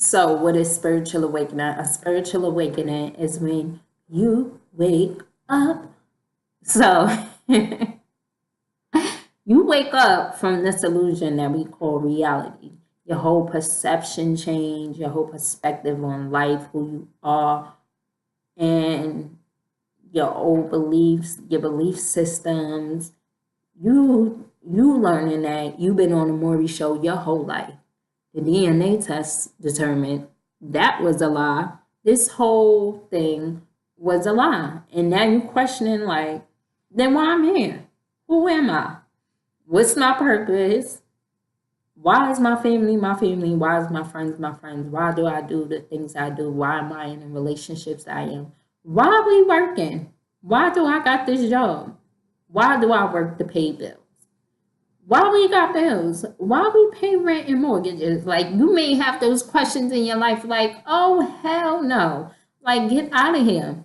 So, what is spiritual awakening? A spiritual awakening is when you wake up. So, you wake up from this illusion that we call reality. Your whole perception change, your whole perspective on life, who you are, and your old beliefs, your belief systems. You learning that you've been on the Maury show your whole life. The DNA test determined that was a lie. This whole thing was a lie. And now you questioning like, then why I'm here? Who am I? What's my purpose? Why is my family my family? Why is my friends my friends? Why do I do the things I do? Why am I in the relationships I am? Why are we working? Why do I got this job? Why do I work to pay bills? Why we got bills? Why we pay rent and mortgages? Like you may have those questions in your life like, oh hell no. Like get out of here.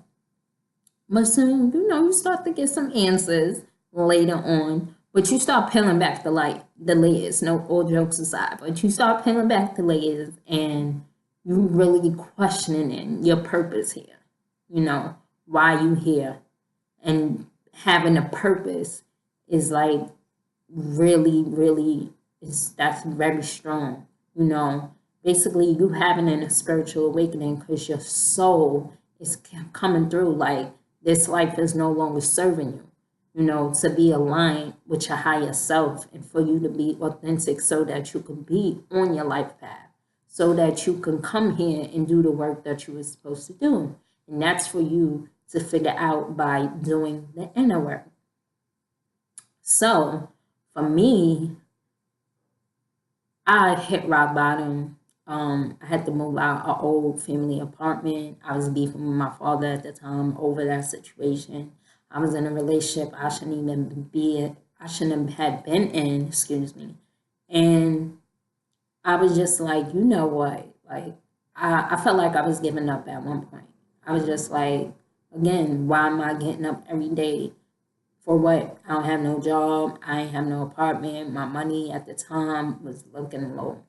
But soon, you start to get some answers later on. But you start peeling back the layers, no all jokes aside, but you start peeling back the layers and you really questioning your purpose here. Why you here. And having a purpose is like really, really that's very strong. Basically you having a spiritual awakening because your soul is coming through like this life is no longer serving you. To be aligned with your higher self and for you to be authentic so that you can be on your life path, so that you can come here and do the work that you were supposed to do. And that's for you to figure out by doing the inner work. So for me, I hit rock bottom. I had to move out an old family apartment. I was beefing with my father at the time over that situation. I was in a relationship I shouldn't even be. I shouldn't have been in. Excuse me. And I was just like, you know what? Like, I felt like I was giving up at one point. I was just like, again, why am I getting up every day? For what? I don't have no job. I ain't have no apartment. My money at the time was looking low.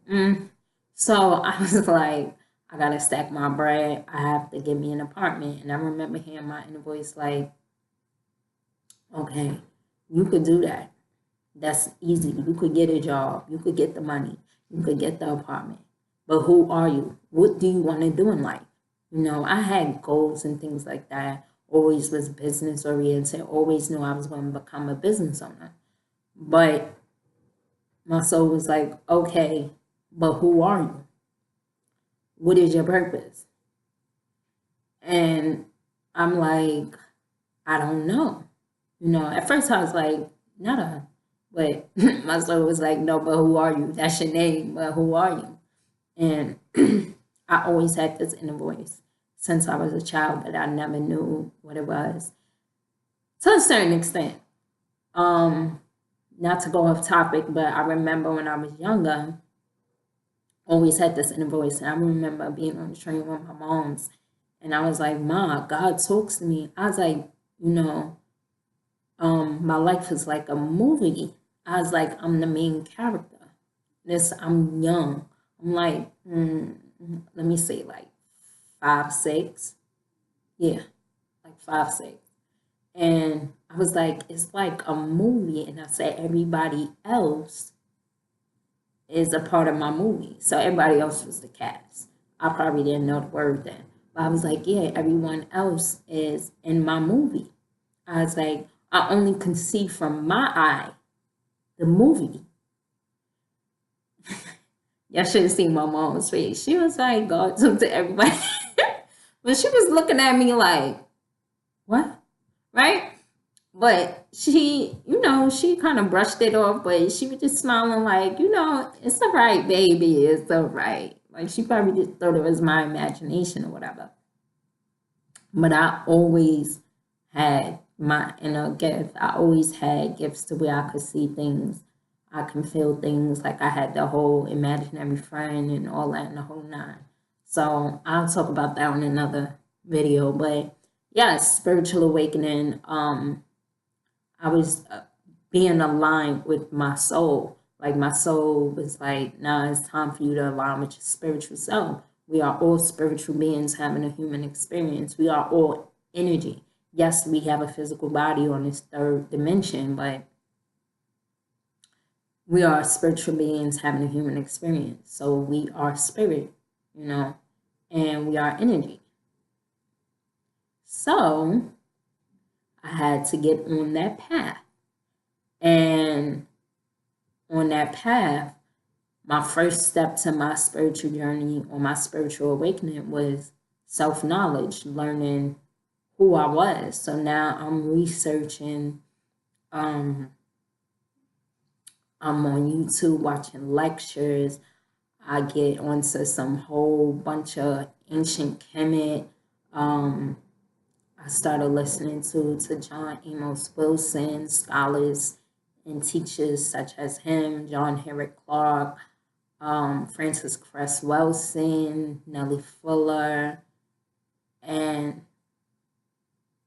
So I was like, I gotta stack my bread. I have to get me an apartment. And I remember hearing my inner voice like, okay, you could do that. That's easy. You could get a job. You could get the money. You could get the apartment. But who are you? What do you want to do in life? I had goals and things like that. Always was business oriented. Always knew I was going to become a business owner. But my soul was like, okay, but who are you? What is your purpose? And I'm like, I don't know. At first I was like, nada. But my soul was like, no, but who are you? That's your name, but who are you? And I always had this inner voice since I was a child, but I never knew what it was. To a certain extent. Not to go off topic, but I remember when I was younger, always had this inner voice. And I remember being on the train with my mom's, and I was like, Ma, God talks to me. I was like, my life is like a movie. I was like, I'm the main character. I'm young. I'm like, let me say like 5, 6. Yeah, like 5, 6. And I was like, it's like a movie. And I said, everybody else is a part of my movie. So everybody else was the cast. I probably didn't know the word then. But I was like, yeah, everyone else is in my movie. I was like, I only can see from my eye the movie. Y'all should have seen my mom's face. She was like, God talk to everybody. But she was looking at me like, what? Right? But she kind of brushed it off, but she was just smiling like, it's all right, baby. It's all right. Like she probably just thought it was my imagination or whatever. But I always had my inner gift. I always had gifts to where I could see things. I can feel things. Like I had the whole imaginary friend and all that and the whole nine. So I'll talk about that in another video. But yes, spiritual awakening. I was being aligned with my soul. Like my soul was like, nah, it's time for you to align with your spiritual self. We are all spiritual beings having a human experience. We are all energy. Yes, we have a physical body on this third dimension, but we are spiritual beings having a human experience. So we are spirit, and we are energy. So I had to get on that path. And on that path, my first step to my spiritual journey or my spiritual awakening was self-knowledge, learning who I was. So now I'm researching, I'm on YouTube watching lectures. I get onto some whole bunch of ancient Kemet. I started listening to John Amos Wilson, scholars and teachers such as him, John Henrik Clarke, Francis Cress Welsing, Nellie Fuller, and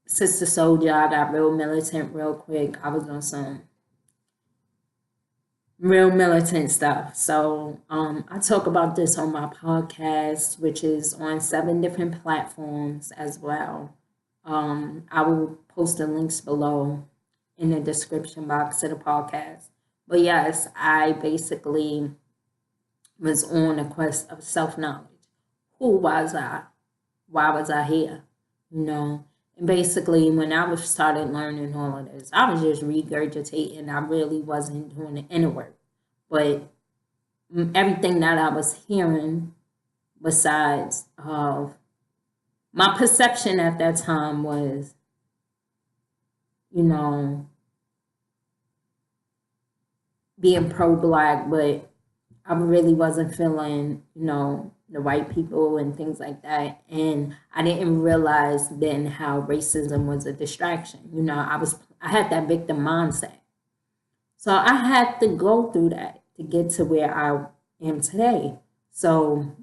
Sister Soldier. I got real militant real quick. I was on some real militant stuff. So I talk about this on my podcast, which is on 7 different platforms as well. I will post the links below in the description box of the podcast. But yes, I basically was on a quest of self-knowledge. Who was I? Why was I here? And basically when I started learning all of this, I was just regurgitating. I really wasn't doing the inner work. But everything that I was hearing, besides my perception at that time was, being pro-Black, but I really wasn't feeling, the white people and things like that. And I didn't realize then how racism was a distraction. I had that victim mindset. So I had to go through that to get to where I am today. So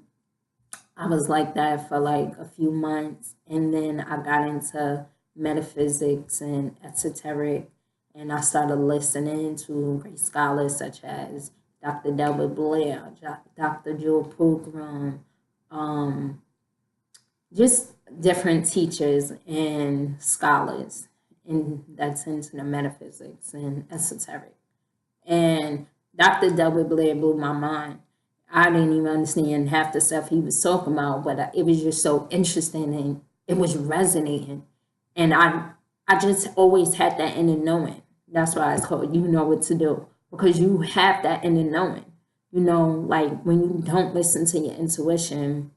I was like that for like a few months, and then I got into metaphysics and esoteric, and I started listening to great scholars such as Dr. Delbert Blair, Dr. Jewel Pookrum, just different teachers and scholars, and that's into the metaphysics and esoteric. And Dr. Delbert Blair blew my mind. I didn't even understand half the stuff he was talking about, but it was just so interesting and it was resonating. And I just always had that inner knowing. That's why it's called You Know What to Do, because you have that inner knowing. Like when you don't listen to your intuition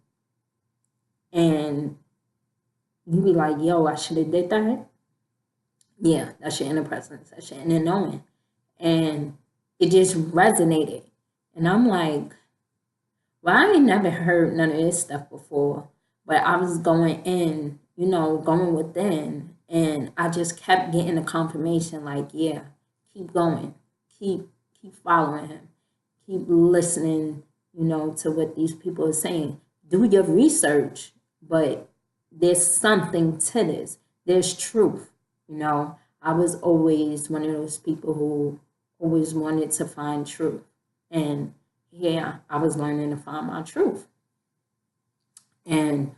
and you be like, yo, I should have did that. Yeah, that's your inner presence. That's your inner knowing. And it just resonated. And I'm like, well, I ain't never heard none of this stuff before, but I was going in, going within, and I just kept getting the confirmation, like, yeah, keep going, keep following him, keep listening, to what these people are saying. Do your research, but there's something to this. There's truth, I was always one of those people who always wanted to find truth, and yeah, I was learning to find my truth. And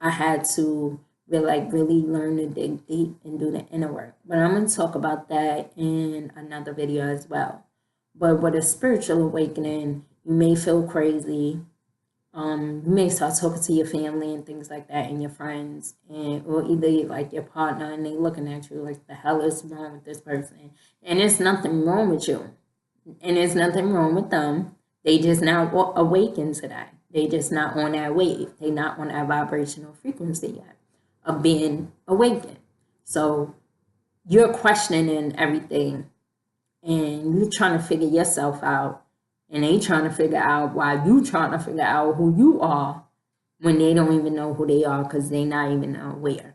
I had to really learn to dig deep and do the inner work. But I'm going to talk about that in another video as well. But with a spiritual awakening, you may feel crazy. You may start talking to your family and things like that and your friends, or either like your partner, and they looking at you like, the hell is wrong with this person? And there's nothing wrong with you. And there's nothing wrong with them. They just now awaken to that. They just not on that wave. They not on that vibrational frequency yet of being awakened. So you're questioning everything, and you're trying to figure yourself out, and they trying to figure out why you trying to figure out who you are when they don't even know who they are because they not even aware.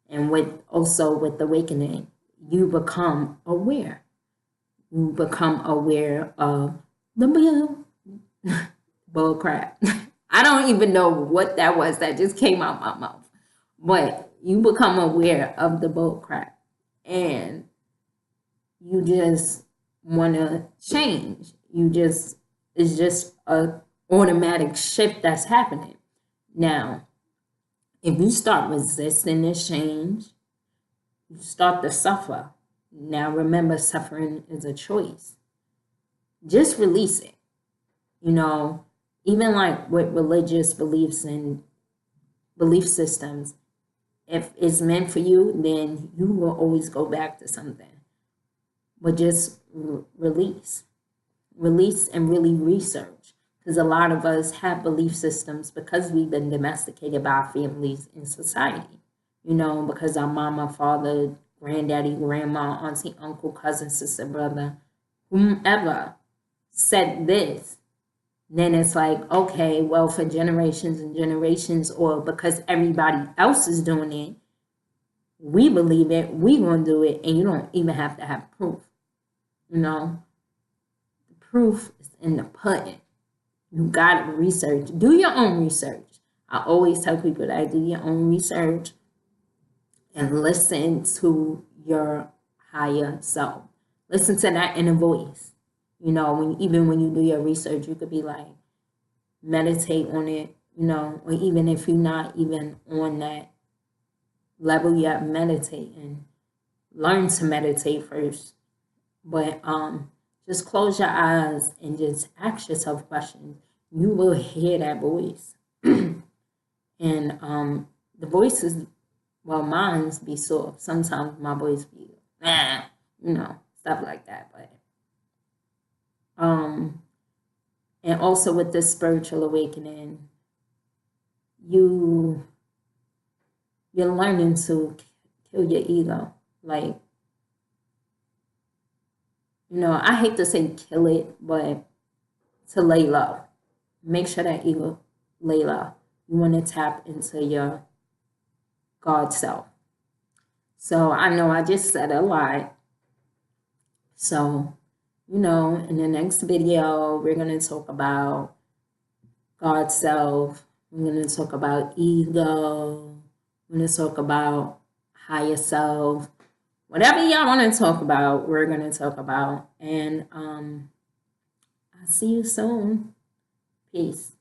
And with awakening, you become aware. You become aware of the bull crap. I don't even know what that was that just came out my mouth. But you become aware of the bull crap. And you just want to change. It's just a automatic shift that's happening. Now, if you start resisting this change, you start to suffer. Now, remember, suffering is a choice. Just release it. You know, even like with religious beliefs and belief systems, if it's meant for you, then you will always go back to something. But just release. Release and really research. Because a lot of us have belief systems because we've been domesticated by our families in society. You know, because our mama, father, granddaddy, grandma, auntie, uncle, cousin, sister, brother, whomever said this, then it's like, okay, well, for generations and generations, or because everybody else is doing it, we believe it, we gonna do it, and you don't even have to have proof. You know, the proof is in the pudding. You gotta research. Do your own research. I always tell people that do your own research and listen to your higher self. Listen to that inner voice. You know, even when you do your research, you could be like, meditate on it, you know, or even if you're not even on that level yet, meditate and learn to meditate first. But just close your eyes and just ask yourself questions. You will hear that voice. And the voice is, well, mine's be soft. Sometimes my voice be, you know, stuff like that. But and also with this spiritual awakening, you're learning to kill your ego. Like, you know, I hate to say kill it, but to lay low. Make sure that ego lay low. You want to tap into your God self. So I know I just said a lot. So, you know, in the next video, we're going to talk about God self. We're going to talk about ego. We're going to talk about higher self. Whatever y'all want to talk about, we're going to talk about. And I'll see you soon. Peace.